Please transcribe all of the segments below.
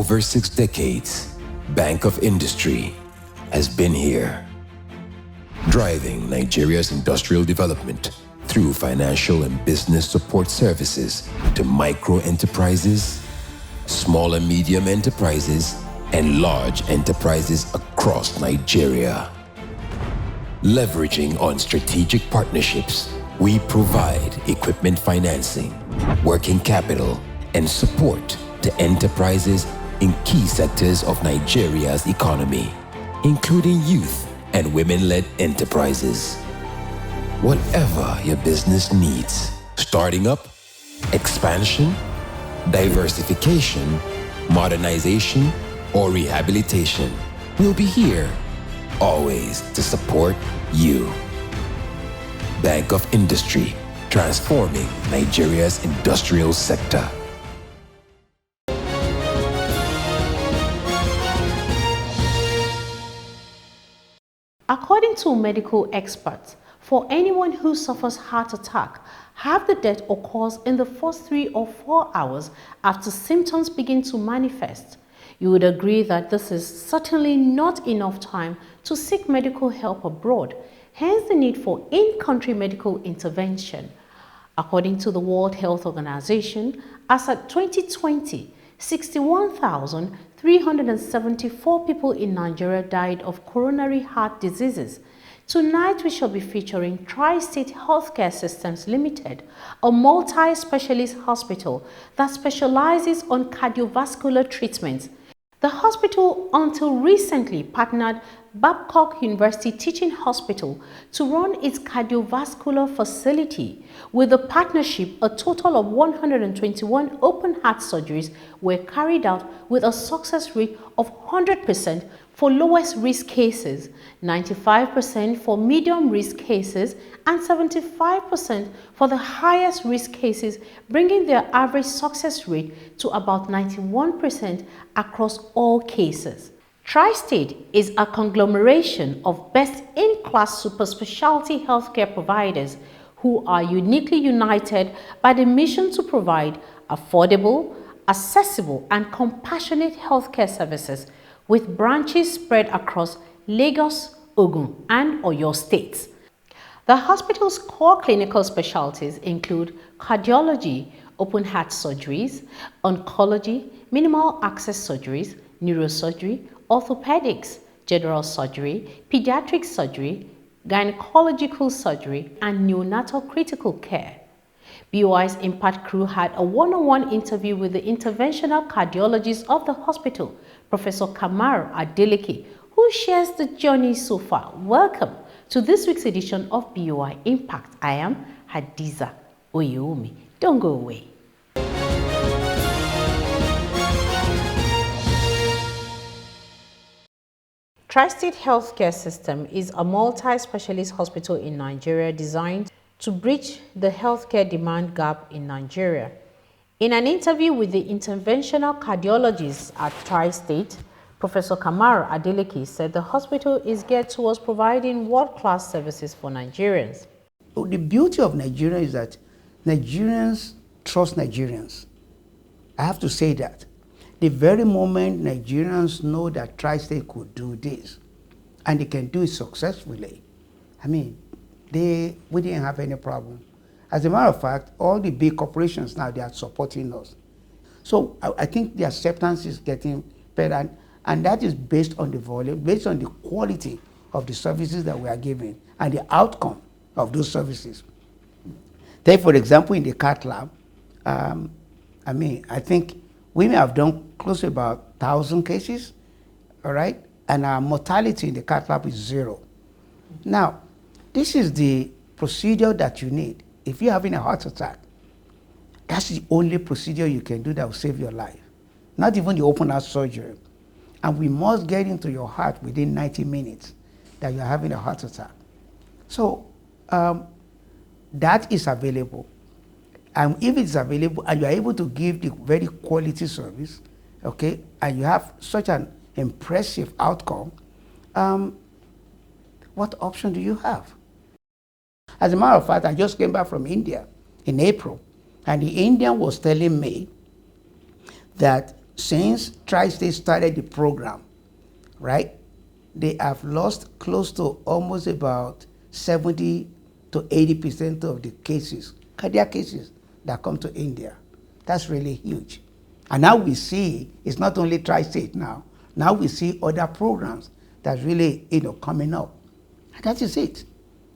over 6 decades, Bank of Industry has been here, driving Nigeria's industrial development through financial and business support services to micro enterprises, small and medium enterprises, and large enterprises across Nigeria. Leveraging on strategic partnerships, we provide equipment financing, working capital, and support to enterprises in key sectors of Nigeria's economy, including youth and women-led enterprises. Whatever your business needs, starting up, expansion, diversification, modernization, or rehabilitation, we'll be here, always to support you. Bank of Industry, transforming Nigeria's industrial sector. According to medical experts, for anyone who suffers heart attack, half the death occurs in the first 3 or 4 hours after symptoms begin to manifest. You would agree that this is certainly not enough time to seek medical help abroad, hence the need for in-country medical intervention. According to the World Health Organization, as at 2020, 61,374 people in Nigeria died of coronary heart diseases. Tonight, we shall be featuring Tristate Healthcare Systems Limited, a multi-specialist hospital that specializes on cardiovascular treatments. The hospital, until recently, partnered Babcock University Teaching Hospital to run its cardiovascular facility. With the partnership, a total of 121 open heart surgeries were carried out with a success rate of 100% for lowest risk cases, 95% for medium risk cases, and 75% for the highest risk cases, bringing their average success rate to about 91% across all cases. Tristate is a conglomeration of best-in-class super specialty healthcare providers who are uniquely united by the mission to provide affordable, accessible, and compassionate healthcare services, with branches spread across Lagos, Ogun, and Oyo states. The hospital's core clinical specialties include cardiology, open heart surgeries, oncology, minimal access surgeries, neurosurgery, orthopedics, general surgery, pediatric surgery, gynecological surgery, and neonatal critical care. BOI's Impact crew had a one-on-one interview with the interventional cardiologist of the hospital, Professor Kamar Adeleke, who shares the journey so far. Welcome to this week's edition of BOI Impact. I am Hadiza Oyewunmi. Don't go away. Tristate Healthcare System is a multi-specialist hospital in Nigeria designed to bridge the healthcare demand gap in Nigeria. In an interview with the interventional cardiologist at Tristate, Professor Kamar Adeleke said the hospital is geared towards providing world-class services for Nigerians. The beauty of Nigeria is that Nigerians trust Nigerians. I have to say that. The very moment Nigerians know that Tristate could do this, and they can do it successfully, I mean, we didn't have any problem. As a matter of fact, all the big corporations now, they are supporting us. So I think the acceptance is getting better, and that is based on the volume, based on the quality of the services that we are giving, and the outcome of those services. Take, for example, in the cath lab, I think we may have done close to about 1,000 cases, all right? And our mortality in the cath lab is 0. Now, this is the procedure that you need. If you're having a heart attack, that's the only procedure you can do that will save your life. Not even the open heart surgery. And we must get into your heart within 90 minutes that you're having a heart attack. So that is available. And if it's available and you're able to give the very quality service, okay, and you have such an impressive outcome, what option do you have? As a matter of fact, I just came back from India in April, and the Indian was telling me that since Tristate started the program, right, they have lost close to almost about 70 to 80% of the cases, cardiac cases that come to India. That's really huge. And now we see it's not only Tri-State now. Now we see other programs that's really, coming up. And that is it.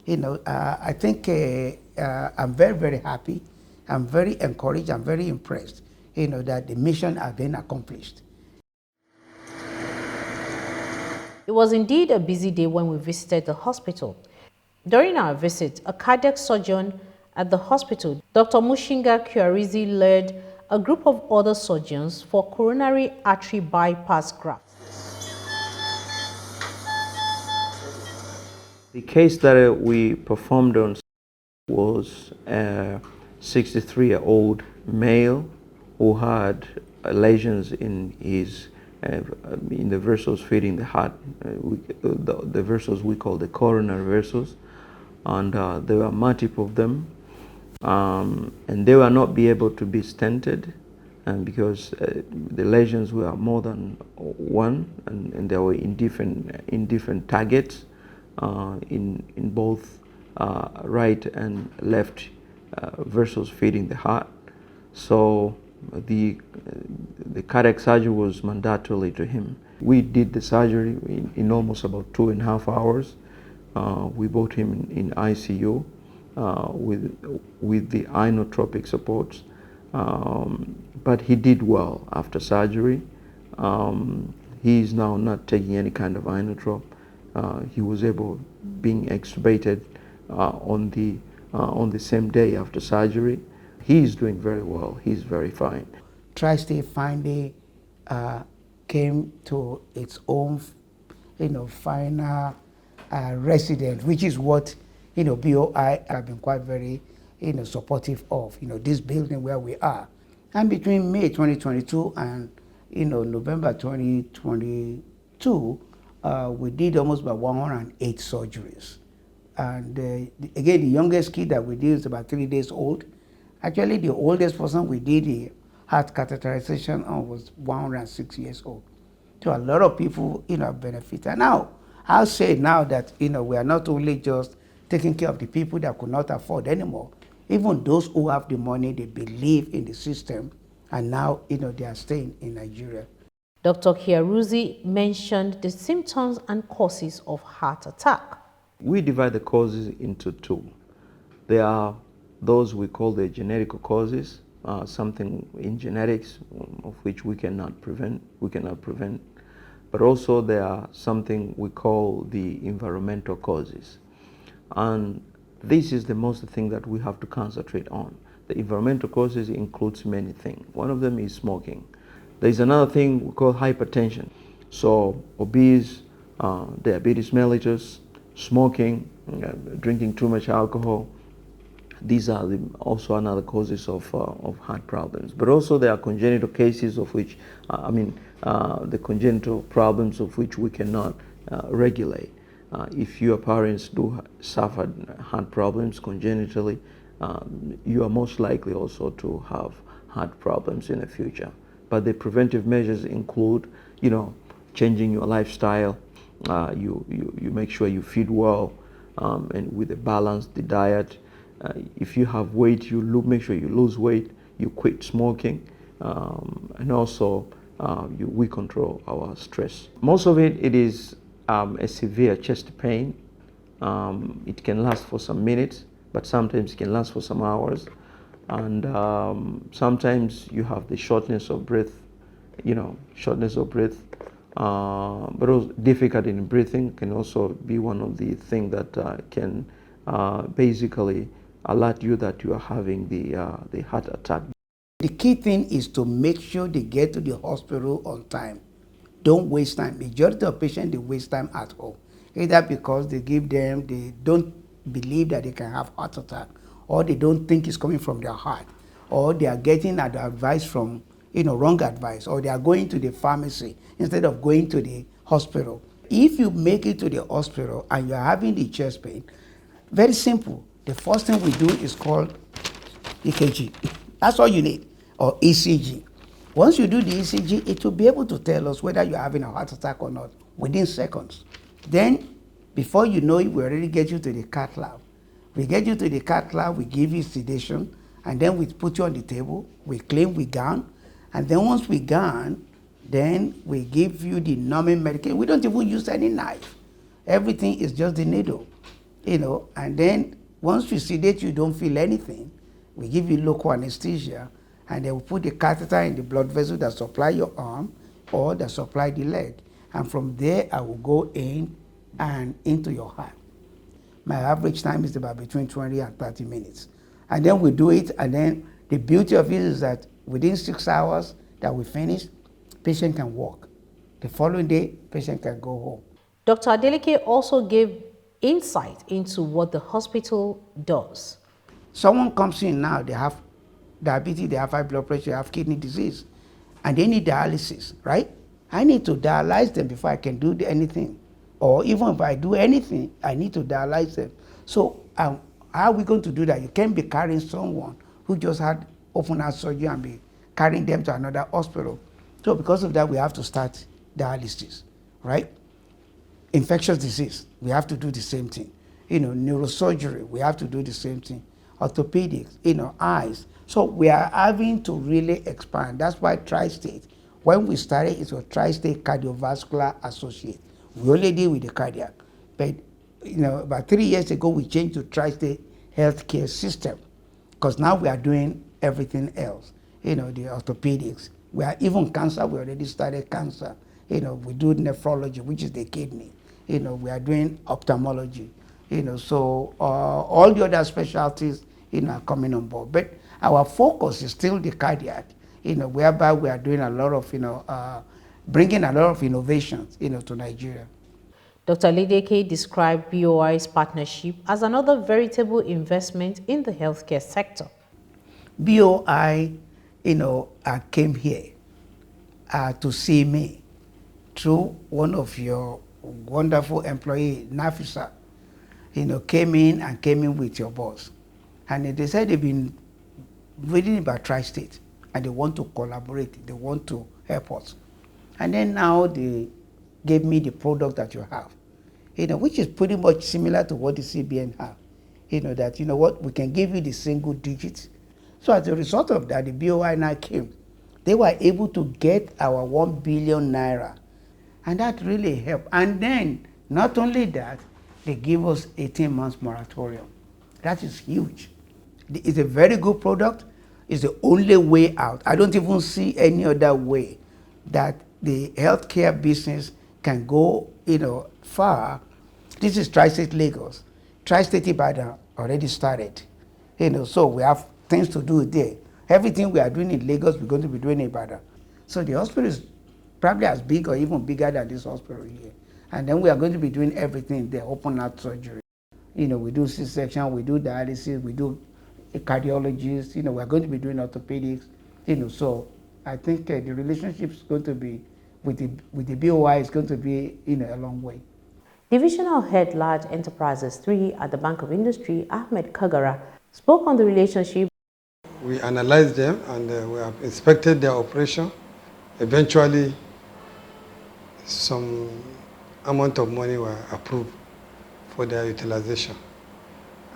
I think I'm very, very happy. I'm very encouraged. I'm very impressed, that the mission has been accomplished. It was indeed a busy day when we visited the hospital. During our visit, a cardiac surgeon at the hospital, Dr. Mushinga Kyarizi, led a group of other surgeons for coronary artery bypass graft. The case that we performed on was a 63-year-old male who had lesions in his in the vessels feeding the heart, the vessels we call the coronary vessels, and there were multiple of them, and they were not be able to be stented, and because the lesions were more than one, and they were in different targets, in both right and left vessels feeding the heart. So the cardiac surgery was mandatory to him. We did the surgery in almost about 2.5 hours. We brought him in ICU with the inotropic supports, but he did well after surgery. He is now not taking any kind of inotrop. He was able being extubated on the same day after surgery. He is doing very well. He's very fine. Tristate finally came to its own, final resident, which is what, BOI have been quite very, supportive of, this building where we are. And between May 2022 and, November 2022, we did almost about 108 surgeries. And again, the youngest kid that we did is about 3 days old. Actually, the oldest person we did the heart catheterization on was 106 years old. So a lot of people, benefit. And now, I'll say now that, we are not only just taking care of the people that could not afford anymore. Even those who have the money, they believe in the system, and now, they are staying in Nigeria. Dr. Kyarizi mentioned the symptoms and causes of heart attack. We divide the causes into two. There are those we call the genetic causes, something in genetics of which we cannot prevent. But also there are something we call the environmental causes. And this is the most thing that we have to concentrate on. The environmental causes includes many things. One of them is smoking. There's another thing we call hypertension. So obese, diabetes mellitus, smoking, drinking too much alcohol. These are also another causes of heart problems. But also there are congenital cases of which, the congenital problems of which we cannot regulate. If your parents do suffer heart problems congenitally, you are most likely also to have heart problems in the future. But the preventive measures include, changing your lifestyle. You make sure you feed well, and with a balanced diet. If you have weight, make sure you lose weight. You quit smoking, and also we control our stress. Most of it is a severe chest pain. It can last for some minutes, but sometimes it can last for some hours. And sometimes you have the shortness of breath, but also difficulty in breathing can also be one of the things that can basically alert you that you are having the heart attack. The key thing is to make sure they get to the hospital on time. Don't waste time. Majority of patients, they waste time at home. Either because they don't believe that they can have heart attack, or they don't think it's coming from their heart, or they are getting advice from, wrong advice, or they are going to the pharmacy instead of going to the hospital. If you make it to the hospital and you are having the chest pain, very simple. The first thing we do is called EKG. That's all you need, or ECG. Once you do the ECG, it will be able to tell us whether you're having a heart attack or not within seconds. Then, before you know it, we already get you to the cath lab. We get you to the cath lab, we give you sedation, and then we put you on the table, we clean, we gown, and then once we gown, then we give you the numbing medication. We don't even use any knife. Everything is just the needle, and then once we sedate you, don't feel anything. We give you local anesthesia, and then we put the catheter in the blood vessel that supply your arm or that supply the leg. And from there, I will go in and into your heart. My average time is about between 20 and 30 minutes. And then we do it, and then the beauty of it is that within 6 hours that we finish, patient can walk. The following day, patient can go home. Dr. Adeleke also gave insight into what the hospital does. Someone comes in now, they have diabetes, they have high blood pressure, they have kidney disease, and they need dialysis, right? I need to dialyze them before I can do anything. Or even if I do anything, I need to dialyze them. So how are we going to do that? You can't be carrying someone who just had open heart surgery and be carrying them to another hospital. So because of that, we have to start dialysis, right? Infectious disease, we have to do the same thing. Neurosurgery, we have to do the same thing. Orthopedics, eyes. So we are having to really expand. That's why Tristate, when we started, it was Tristate Cardiovascular Associate. We only deal with the cardiac. But, about 3 years ago, we changed to Tristate Healthcare System, because now we are doing everything else. The orthopedics. We are even cancer, we already started cancer. We do nephrology, which is the kidney. We are doing ophthalmology. So all the other specialties, are coming on board. But our focus is still the cardiac, whereby we are doing a lot of, bringing a lot of innovations, to Nigeria. Dr. Adeleke described BOI's partnership as another veritable investment in the healthcare sector. BOI, came here to see me through one of your wonderful employee, Nafisa, came in with your boss. And they said they've been reading about Tri-State and they want to collaborate, they want to help us. And then now they gave me the product that you have, which is pretty much similar to what the CBN have. That, we can give you the single digits. So as a result of that, the BOI now came. They were able to get our 1 billion naira. And that really helped. And then, not only that, they give us 18 months moratorium. That is huge. It's a very good product. It's the only way out. I don't even see any other way that the healthcare business can go, far. This is Tri-State Lagos. Tri-State Ibadan already started. So we have things to do there. Everything we are doing in Lagos, we're going to be doing in Ibadan. So the hospital is probably as big or even bigger than this hospital here. And then we are going to be doing everything there, open heart surgery. We do C-section, we do dialysis, we do cardiologists, we're going to be doing orthopedics, so I think the relationship is going to be with the BOI is going to be, a long way. Divisional Head Large Enterprises 3 at the Bank of Industry, Ahmed Kagara, spoke on the relationship. We analyzed them and we have inspected their operation. Eventually, some amount of money were approved for their utilization.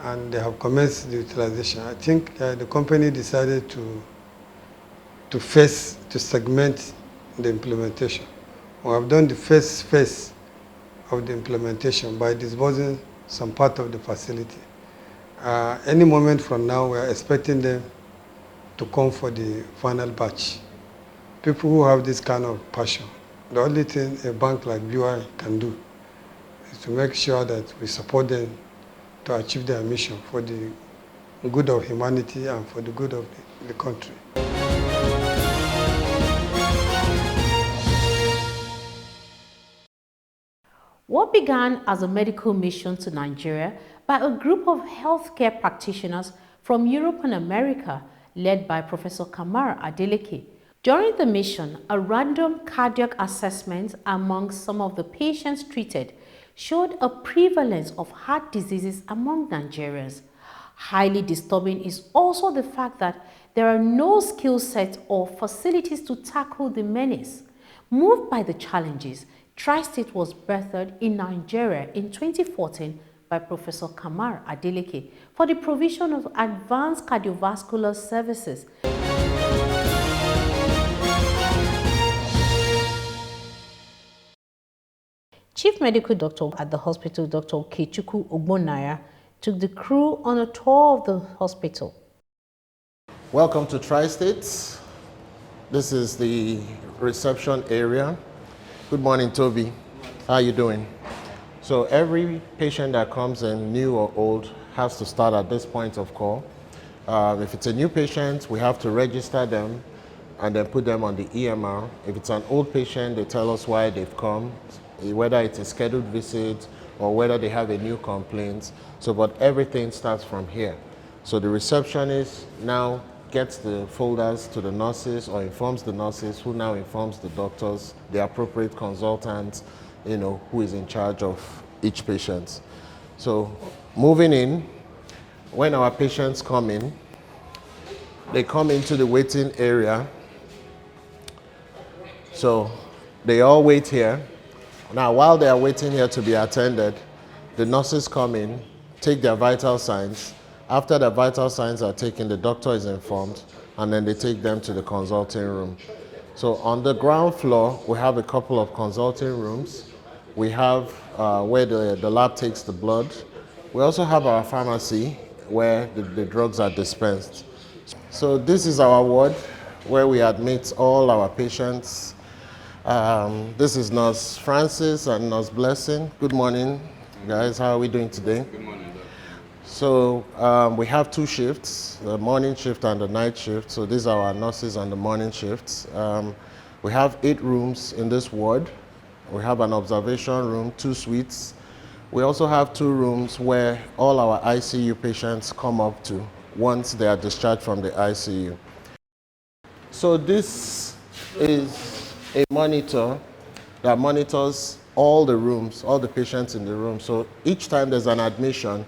And they have commenced the utilization. I think the company decided to segment the implementation. We have done the first phase of the implementation by disbursing some part of the facility. Any moment from now, we are expecting them to come for the final batch. People who have this kind of passion, the only thing a bank like BOI can do is to make sure that we support them to achieve their mission for the good of humanity and for the good of the country. What began as a medical mission to Nigeria by a group of healthcare practitioners from Europe and America, led by Professor Kamar Adeleke. During the mission, a random cardiac assessment among some of the patients treated showed a prevalence of heart diseases among Nigerians. Highly disturbing is also the fact that there are no skill sets or facilities to tackle the menace. Moved by the challenges, Tristate was birthed in Nigeria in 2014 by Professor Kamar Adeleke for the provision of advanced cardiovascular services. Chief Medical Doctor at the hospital, Dr. Okechukwu Ogbonnaya, took the crew on a tour of the hospital. Welcome to Tristate. This is the reception area. Good morning, Toby. How are you doing? So every patient that comes in, new or old, has to start at this point of call. If it's a new patient, we have to register them and then put them on the EMR. If it's an old patient, they tell us why they've come, whether it's a scheduled visit or whether they have a new complaint. So, but everything starts from here. So the receptionist now gets the folders to the nurses or informs the nurses, who now informs the doctors, the appropriate consultant, who is in charge of each patient. So moving in, when our patients come in, they come into the waiting area. So they all wait here. Now, while they are waiting here to be attended, the nurses come in, take their vital signs. After the vital signs are taken, the doctor is informed, and then they take them to the consulting room. So on the ground floor, we have a couple of consulting rooms. We have where the lab takes the blood. We also have our pharmacy where the drugs are dispensed. So this is our ward where we admit all our patients. This is Nurse Francis and Nurse Blessing. Good morning, guys. How are we doing today? Good morning, Doc. So we have two shifts, the morning shift and the night shift. So these are our nurses on the morning shifts. We have 8 rooms in this ward. We have an observation room, 2 suites. We also have 2 rooms where all our ICU patients come up to once they are discharged from the ICU. So this is a monitor that monitors all the rooms, all the patients in the room. So each time there's an admission,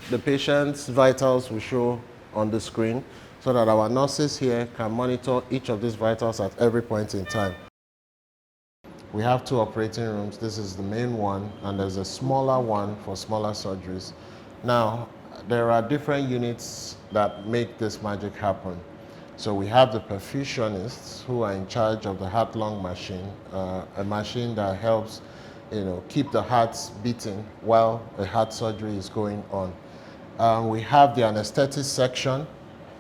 the patient's vitals will show on the screen so that our nurses here can monitor each of these vitals at every point in time. We have 2 operating rooms. This is the main one, and there's a smaller one for smaller surgeries. Now, there are different units that make this magic happen. So we have the perfusionists who are in charge of the heart-lung machine, a machine that helps, keep the hearts beating while a heart surgery is going on. We have the anesthetics section,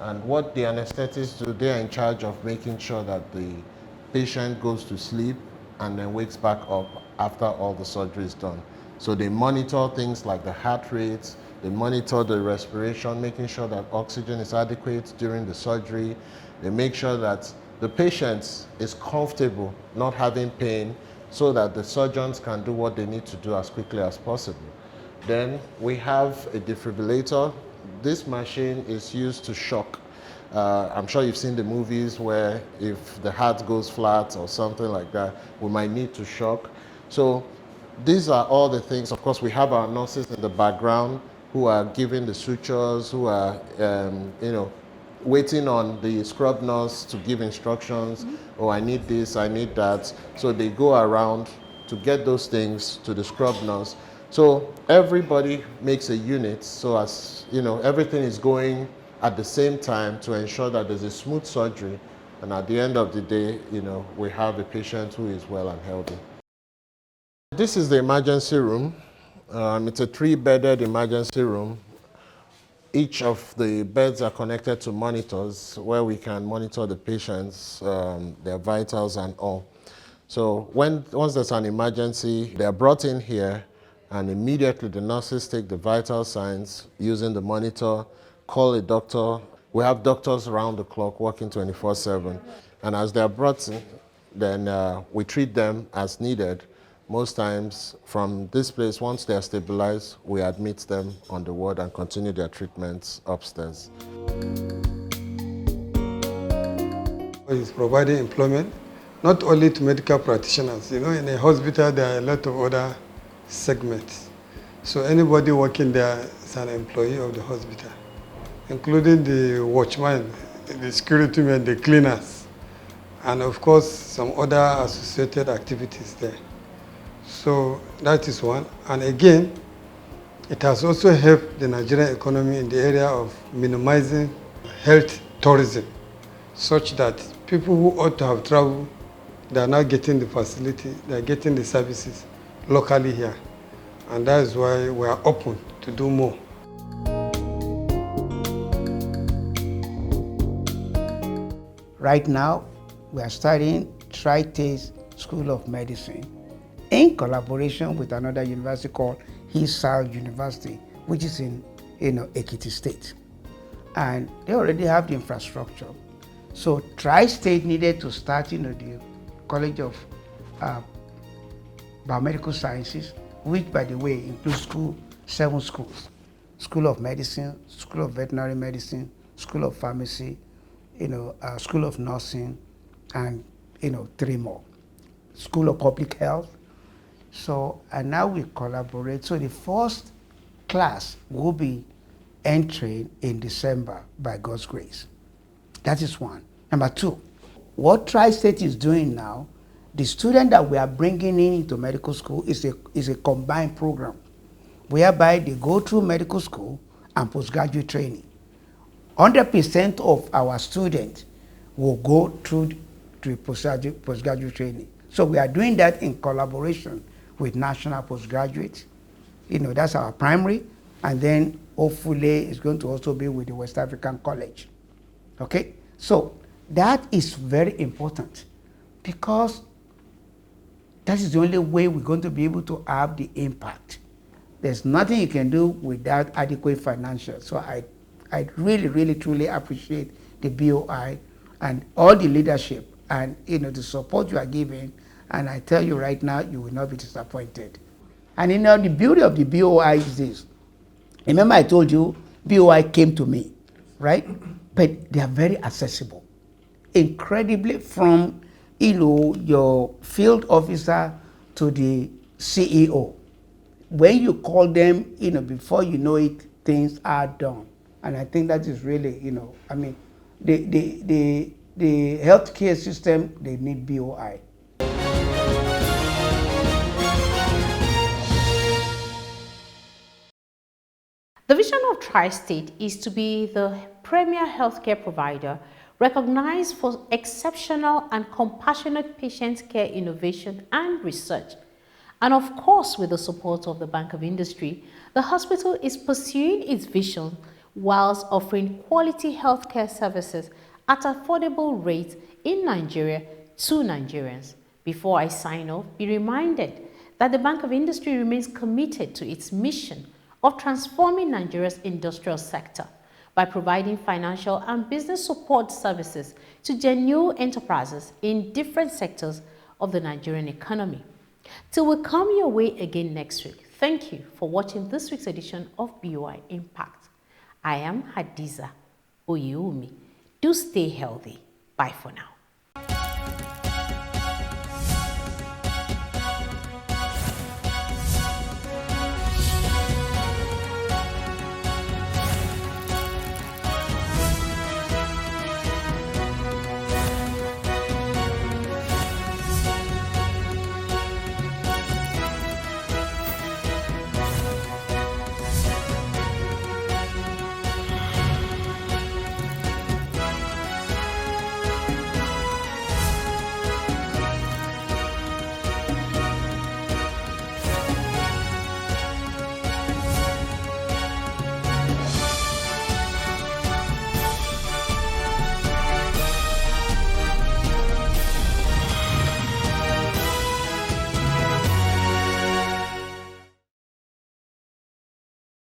and what the anesthetists do, they are in charge of making sure that the patient goes to sleep and then wakes back up after all the surgery is done. So they monitor things like the heart rate, they monitor the respiration, making sure that oxygen is adequate during the surgery. They make sure that the patient is comfortable, not having pain, so that the surgeons can do what they need to do as quickly as possible. Then we have a defibrillator. This machine is used to shock. I'm sure you've seen the movies where if the heart goes flat or something like that, we might need to shock. So these are all the things. Of course, we have our nurses in the background who are giving the sutures, who are, waiting on the scrub nurse to give instructions. Oh, I need this, I need that. So they go around to get those things to the scrub nurse. So everybody makes a unit, so as everything is going at the same time to ensure that there's a smooth surgery, and at the end of the day, we have a patient who is well and healthy. This is the emergency room. It's a 3-bedded emergency room. Each of the beds are connected to monitors where we can monitor the patients, their vitals and all. So once there's an emergency, they're brought in here, and immediately the nurses take the vital signs using the monitor, call a doctor. We have doctors around the clock working 24/7. And as they're brought in, then we treat them as needed. Most times from this place, once they are stabilized, we admit them on the ward and continue their treatments upstairs. It's providing employment, not only to medical practitioners. In a hospital, there are a lot of other segments. So anybody working there is an employee of the hospital, including the watchman, the security men, the cleaners, and of course some other associated activities there. So that is one. And again, it has also helped the Nigerian economy in the area of minimizing health tourism, such that people who ought to have traveled, they are now getting the facility, they are getting the services locally here. And that is why we are open to do more. Right now, we are studying Tristate School of Medicine in collaboration with another university called Hadiza University, which is in Ekiti State. And they already have the infrastructure. So Tri-State needed to start the College of Biomedical Sciences, which by the way includes 7 schools. School of Medicine, School of Veterinary Medicine, School of Pharmacy, School of Nursing, and 3 more. School of Public Health. So, and now we collaborate. So the first class will be entering in December by God's grace. That is one. Number 2, what Tri-State is doing now, the student that we are bringing in into medical school is a combined program, whereby they go through medical school and postgraduate training. 100% of our students will go through to postgraduate training. So we are doing that in collaboration with National Postgraduate. That's our primary. And then hopefully it's going to also be with the West African College. Okay? So that is very important, because that is the only way we're going to be able to have the impact. There's nothing you can do without adequate financial. So I really, really, truly appreciate the BOI and all the leadership and the support you are giving. And I tell you right now, you will not be disappointed. And the beauty of the BOI is this. Remember I told you BOI came to me, right? But they are very accessible. Incredibly, from your field officer to the CEO. When you call them, before you know it, things are done. And I think that is really, the healthcare system, they need BOI. The vision of Tri-State is to be the premier healthcare provider recognized for exceptional and compassionate patient care innovation and research. And of course, with the support of the Bank of Industry, the hospital is pursuing its vision whilst offering quality healthcare services at affordable rates in Nigeria to Nigerians. Before I sign off, be reminded that the Bank of Industry remains committed to its mission of transforming Nigeria's industrial sector by providing financial and business support services to genuine enterprises in different sectors of the Nigerian economy. Till we come your way again next week, thank you for watching this week's edition of BOI Impact. I am Hadiza Oyewunmi. Do stay healthy. Bye for now.